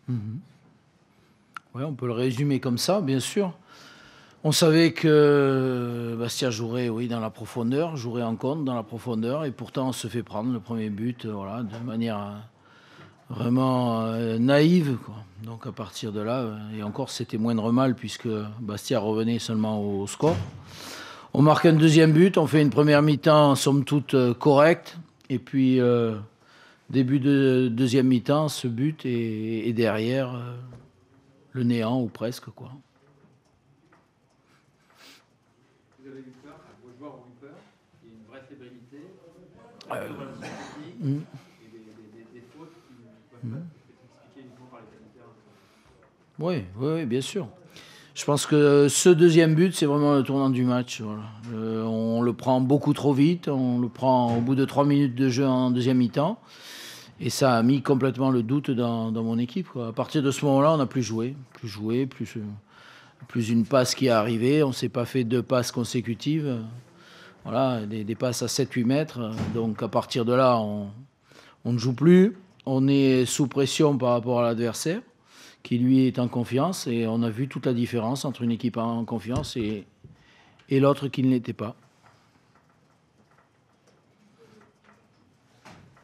Ouais, on peut le résumer comme ça, bien sûr. On savait que Bastia jouerait, oui, dans la profondeur, jouerait en contre dans la profondeur, et pourtant on se fait prendre le premier but, voilà, de manière vraiment naïve, quoi. Donc à partir de là, et encore c'était moindre mal puisque Bastia revenait seulement au score. On marque un deuxième but, on fait une première mi-temps somme toute correcte, et puis début de deuxième mi-temps, ce but et derrière le néant ou presque, quoi. Vous avez eu peur, vos joueurs ont eu peur, il y a une vraie fébrilité, et des fautes qui ne peuvent pas s'expliquer uniquement par les qualités. Oui, oui, bien sûr. Je pense que ce deuxième but, c'est vraiment le tournant du match. Voilà. On le prend beaucoup trop vite, on le prend au bout de 3 minutes de jeu en deuxième mi-temps, et ça a mis complètement le doute dans mon équipe, quoi. À partir de ce moment-là, on n'a plus joué, plus une passe qui est arrivée, on ne s'est pas fait 2 passes consécutives, voilà, des passes à 7-8 mètres, donc à partir de là, on ne joue plus, on est sous pression par rapport à l'adversaire, qui lui est en confiance, et on a vu toute la différence entre une équipe en confiance et l'autre qui ne l'était pas.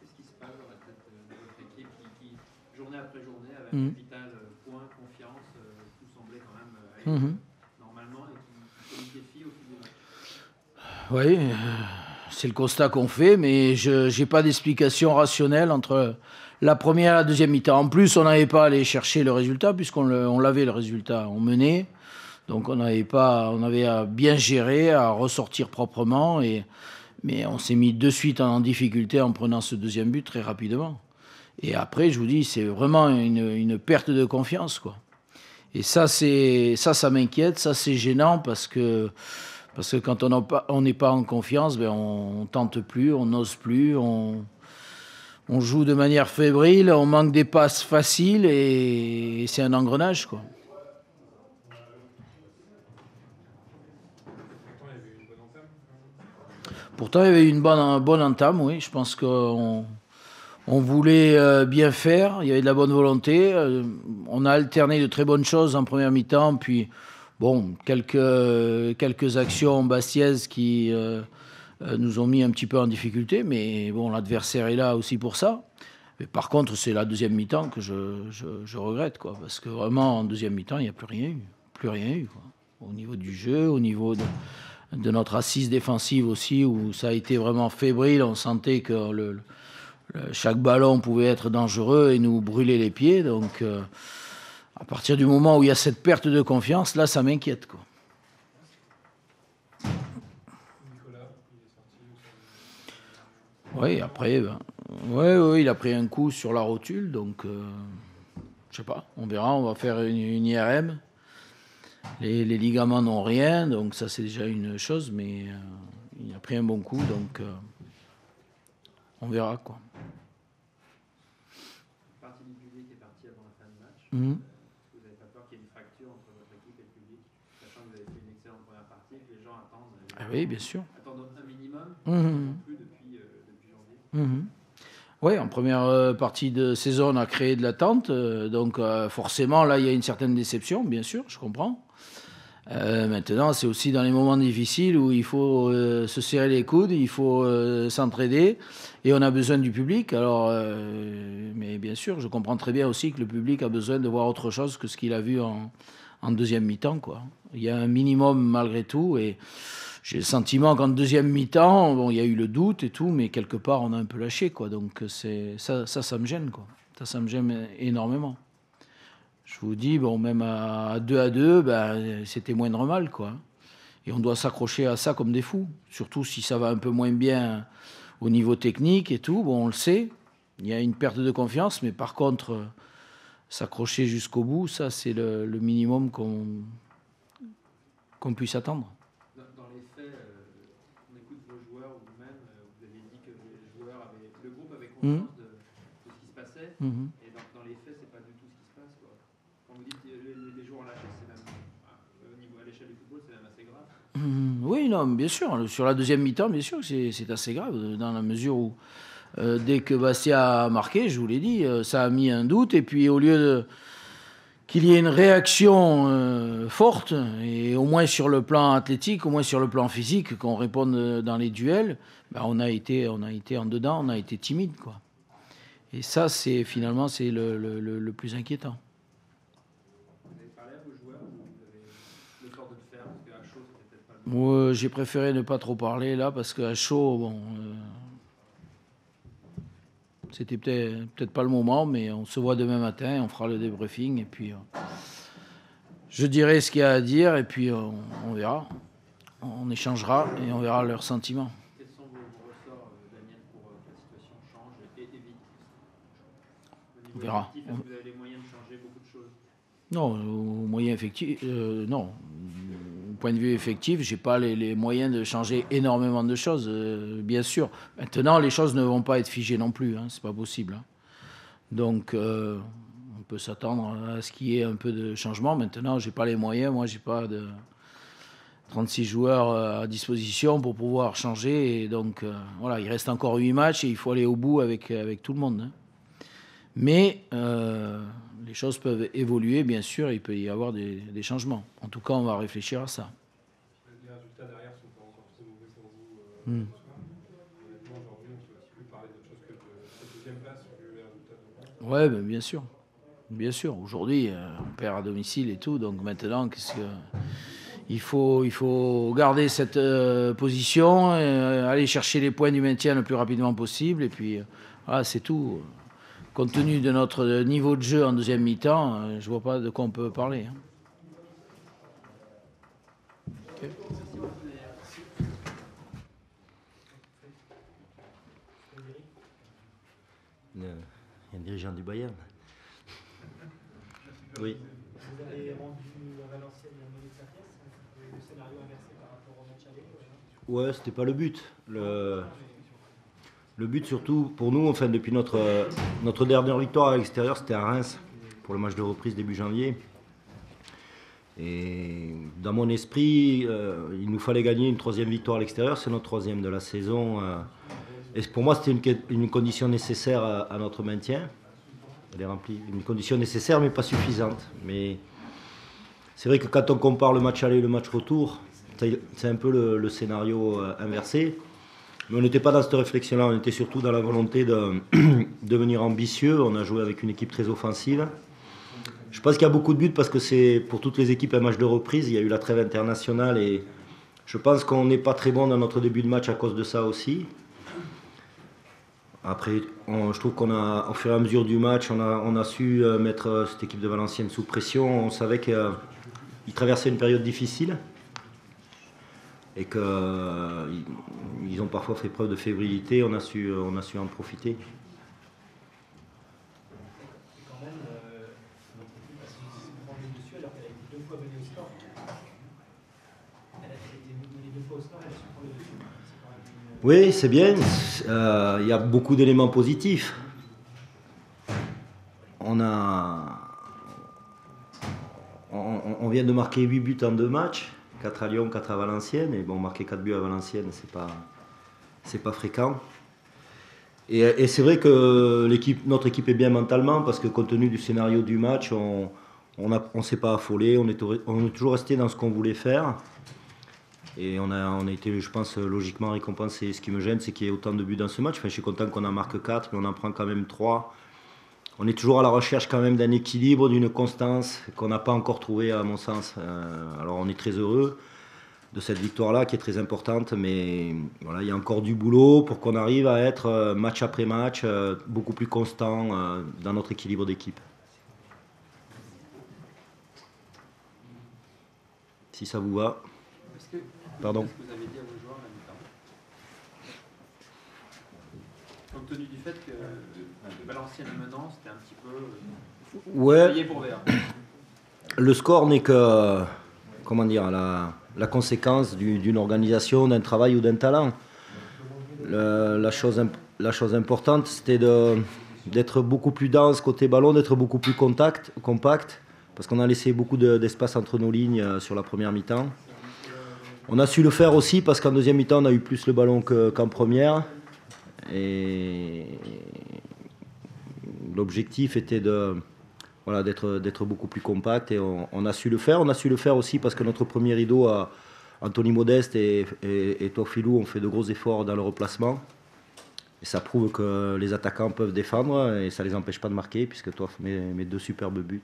Qu'est-ce qui se passe dans la tête de votre équipe qui journée après journée, avec un capital point, confiance, tout semblait quand même aller normalement, et qui se liquéfie au fil des matchs? Oui, c'est le constat qu'on fait, mais je n'ai pas d'explication rationnelle entre la première et la deuxième mi-temps. En plus, on n'avait pas à aller chercher le résultat, puisqu'on l'avait le résultat. On menait, donc on avait à bien gérer, à ressortir proprement, mais on s'est mis de suite en difficulté en prenant ce deuxième but très rapidement. Et après, je vous dis, c'est vraiment une perte de confiance, quoi. Et ça m'inquiète, ça c'est gênant parce que quand on n'est pas en confiance, ben on tente plus, on n'ose plus, on joue de manière fébrile, on manque des passes faciles et c'est un engrenage, quoi. Pourtant, il y avait une bonne entame, oui. Je pense qu'on voulait bien faire, il y avait de la bonne volonté. On a alterné de très bonnes choses en première mi-temps, puis bon, quelques actions bastiaises qui nous ont mis un petit peu en difficulté, mais bon, l'adversaire est là aussi pour ça. Mais par contre, c'est la deuxième mi-temps que je regrette, quoi, parce que vraiment, en deuxième mi-temps, il n'y a plus rien eu, quoi. Au niveau du jeu, au niveau de notre assise défensive aussi, où ça a été vraiment fébrile. On sentait que chaque ballon pouvait être dangereux et nous brûler les pieds. Donc, à partir du moment où il y a cette perte de confiance, là, ça m'inquiète, quoi. Oui, après, il a pris un coup sur la rotule, donc je sais pas, on verra, on va faire une IRM. Les ligaments n'ont rien, donc ça c'est déjà une chose, mais il a pris un bon coup, donc on verra, quoi. Une partie du public est partie avant la fin du match. Vous n'avez pas peur qu'il y ait une fracture entre votre équipe et le public, sachant que vous avez fait une excellente première partie et que les gens attendent, oui, bien sûr. Attendent un minimum, non plus depuis janvier. Oui, en première partie de saison, on a créé de l'attente, donc forcément, là, il y a une certaine déception, bien sûr, je comprends. Maintenant, c'est aussi dans les moments difficiles où il faut se serrer les coudes, il faut s'entraider, et on a besoin du public. Alors, mais bien sûr, je comprends très bien aussi que le public a besoin de voir autre chose que ce qu'il a vu en deuxième mi-temps, quoi. Il y a un minimum malgré tout, et j'ai le sentiment qu'en deuxième mi-temps, bon, il y a eu le doute et tout, mais quelque part, on a un peu lâché, quoi. Donc, ça me gêne, quoi. Ça me gêne énormément. Je vous dis, bon, même à 2-2, ben, c'était moindre mal, quoi. Et on doit s'accrocher à ça comme des fous. Surtout si ça va un peu moins bien au niveau technique et tout. Bon, on le sait. Il y a une perte de confiance, mais par contre, s'accrocher jusqu'au bout, ça, c'est le minimum qu'on puisse attendre. Dans les faits, on écoute vos joueurs ou vous-même, vous avez dit que le groupe avait conscience de ce qui se passait, et dans les faits, c'est pas du tout ce qui se passe, quoi. Quand vous dites que les joueurs ont lâché, c'est même, à l'échelle du football, c'est même assez grave. Oui, non, bien sûr. Sur la deuxième mi-temps, bien sûr, c'est assez grave, dans la mesure où, dès que Bastia a marqué, je vous l'ai dit, ça a mis un doute, et puis au lieu qu'il y ait une réaction forte, et au moins sur le plan athlétique, au moins sur le plan physique, qu'on réponde dans les duels, ben on a été en dedans, on a été timide, quoi. Et ça, c'est finalement, c'est le plus inquiétant. Vous avez parlé à vos joueurs ou vous avez le temps de le faire parce qu'à chaud, c'était peut-être pas le Moi, j'ai préféré ne pas trop parler là, parce qu'à chaud, bon, c'était peut-être pas le moment, mais on se voit demain matin, on fera le débriefing, et puis je dirai ce qu'il y a à dire, et puis on verra. On échangera, et on verra leurs sentiments. Quels sont vos ressorts, Daniel, pour que la situation change et évite? On verra. Est-ce que vous avez les moyens de changer beaucoup de choses? Non, au moyen effectif, non. Au point de vue effectif, j'ai pas les moyens de changer énormément de choses, bien sûr. Maintenant, les choses ne vont pas être figées non plus, hein, c'est pas possible. Hein. Donc, on peut s'attendre à ce qu'il y ait un peu de changement. Maintenant, j'ai pas les moyens, moi, j'ai pas de 36 joueurs à disposition pour pouvoir changer. Et donc, voilà, il reste encore 8 matchs et il faut aller au bout avec tout le monde. Hein. Mais les choses peuvent évoluer, bien sûr, il peut y avoir des changements. En tout cas, on va réfléchir à ça. Les résultats derrière sont pas encore très mauvais pour vous. Honnêtement, aujourd'hui, on ne peut plus parler d'autre chose que de cette deuxième place vu les résultats de Oui, ben, bien sûr. Bien sûr. Aujourd'hui, on perd à domicile et tout. Donc maintenant, il faut garder cette position, aller chercher les points du maintien le plus rapidement possible. Et puis, voilà, c'est tout. Compte tenu de notre niveau de jeu en deuxième mi-temps, je ne vois pas de quoi on peut parler. Hein. Okay. Il y a un dirigeant du Bayern. Oui. Vous avez rendu à Valenciennes le milieu de sa pièce, le scénario inversé par rapport au match aller. Ouais, c'était pas le but. Le but surtout pour nous, enfin depuis notre dernière victoire à l'extérieur, c'était à Reims pour le match de reprise début janvier. Et dans mon esprit, il nous fallait gagner une troisième victoire à l'extérieur, c'est notre troisième de la saison. Et pour moi, c'était une condition nécessaire à notre maintien. Elle est remplie, une condition nécessaire mais pas suffisante. Mais c'est vrai que quand on compare le match aller et le match retour, c'est un peu le scénario inversé. Mais on n'était pas dans cette réflexion-là, on était surtout dans la volonté de devenir ambitieux. On a joué avec une équipe très offensive. Je pense qu'il y a beaucoup de buts parce que c'est pour toutes les équipes un match de reprise. Il y a eu la trêve internationale et je pense qu'on n'est pas très bon dans notre début de match à cause de ça aussi. Après, je trouve qu'on a, au fur et à mesure du match, on a su mettre cette équipe de Valenciennes sous pression. On savait qu'ils traversaient une période difficile et qu'ils ont parfois fait preuve de fébrilité. On a su en profiter. Quand même, notre équipe a su prendre le dessus alors qu'elle a été 2 fois menée au score. Elle a été menée 2 fois au score, elle a su prendre le dessus. Oui, c'est bien. Il y a beaucoup d'éléments positifs. On vient de marquer 8 buts en 2 matchs, 4 à Lyon, 4 à Valenciennes. Et bon, marquer 4 buts à Valenciennes, c'est pas fréquent. Et c'est vrai que notre équipe est bien mentalement parce que compte tenu du scénario du match, on ne s'est pas affolé, on est toujours resté dans ce qu'on voulait faire. Et on a été, je pense, logiquement récompensé. Ce qui me gêne, c'est qu'il y ait autant de buts dans ce match. Enfin, je suis content qu'on en marque 4, mais on en prend quand même 3. On est toujours à la recherche quand même d'un équilibre, d'une constance qu'on n'a pas encore trouvé à mon sens. Alors on est très heureux de cette victoire-là qui est très importante, mais voilà, il y a encore du boulot pour qu'on arrive à être match après match beaucoup plus constant dans notre équilibre d'équipe. Si ça vous va. Pardon. Qu'est-ce que vous avez dit à vos joueurs à la mi-temps? Compte tenu du fait que Valenciennes menant, c'était un petit peu ouais. Pour vert. Le score n'est que comment dire, la conséquence d'une organisation, d'un travail ou d'un talent. La chose importante, c'était d'être beaucoup plus dense côté ballon, d'être beaucoup plus compact, parce qu'on a laissé beaucoup d'espace entre nos lignes sur la première mi-temps. On a su le faire aussi parce qu'en deuxième mi-temps, on a eu plus le ballon qu'en première. Et l'objectif était de voilà, d'être beaucoup plus compact et on a su le faire. On a su le faire aussi parce que notre premier rideau, Anthony Modeste et Tofilou ont fait de gros efforts dans le replacement. Et ça prouve que les attaquants peuvent défendre et ça ne les empêche pas de marquer puisque Toff met 2 superbes buts.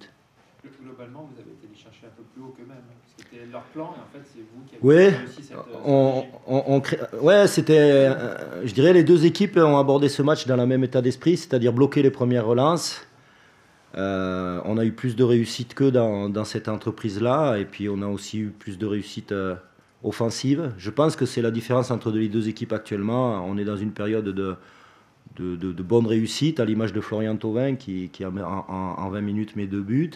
Globalement, vous avez été les chercher un peu plus haut qu'eux-mêmes. C'était leur plan et en fait, c'est vous qui avez réussi cette... Ouais, c'était... je dirais les 2 équipes ont abordé ce match dans le même état d'esprit, c'est-à-dire bloquer les premières relances. On a eu plus de réussite qu'eux dans cette entreprise-là et puis on a aussi eu plus de réussite offensive. Je pense que c'est la différence entre les 2 équipes actuellement. On est dans une période de bonne réussite, à l'image de Florian Thauvin qui en 20 minutes met 2 buts.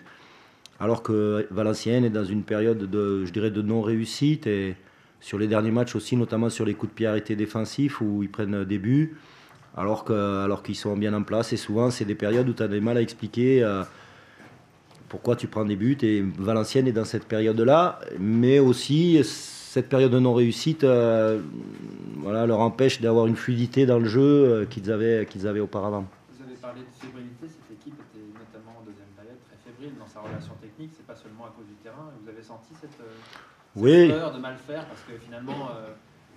Alors que Valenciennes est dans une période de non-réussite et sur les derniers matchs aussi, notamment sur les coups de pied arrêtés défensifs où ils prennent des buts alors qu'ils sont bien en place. Et souvent, c'est des périodes où tu as des mal à expliquer pourquoi tu prends des buts. Et Valenciennes est dans cette période-là, mais aussi cette période de non-réussite leur empêche d'avoir une fluidité dans le jeu qu'ils avaient auparavant. Vous avez parlé de fébrilité, cette équipe était notamment en deuxième période très fébrile dans sa relation technique, c'est pas seulement à cause du terrain. Vous avez senti cette peur de mal faire parce que finalement,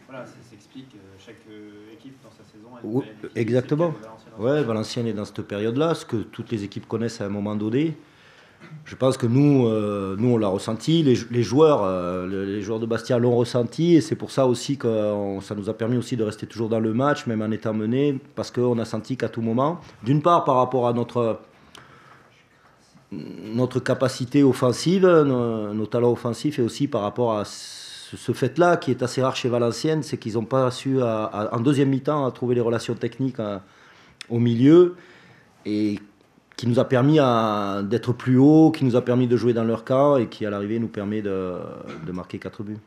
ça s'explique, chaque équipe dans sa saison a une période difficile. Exactement. Valenciennes est dans cette période-là, ce que toutes les équipes connaissent à un moment donné. Je pense que nous on l'a ressenti, les joueurs de Bastia l'ont ressenti et c'est pour ça aussi que ça nous a permis aussi de rester toujours dans le match, même en étant mené, parce qu'on a senti qu'à tout moment, d'une part par rapport à notre capacité offensive, nos talents offensifs et aussi par rapport à ce fait-là qui est assez rare chez Valenciennes, c'est qu'ils n'ont pas su en deuxième mi-temps à trouver les relations techniques au milieu et qui nous a permis d'être plus haut, qui nous a permis de jouer dans leur camp et qui à l'arrivée nous permet de marquer 4 buts.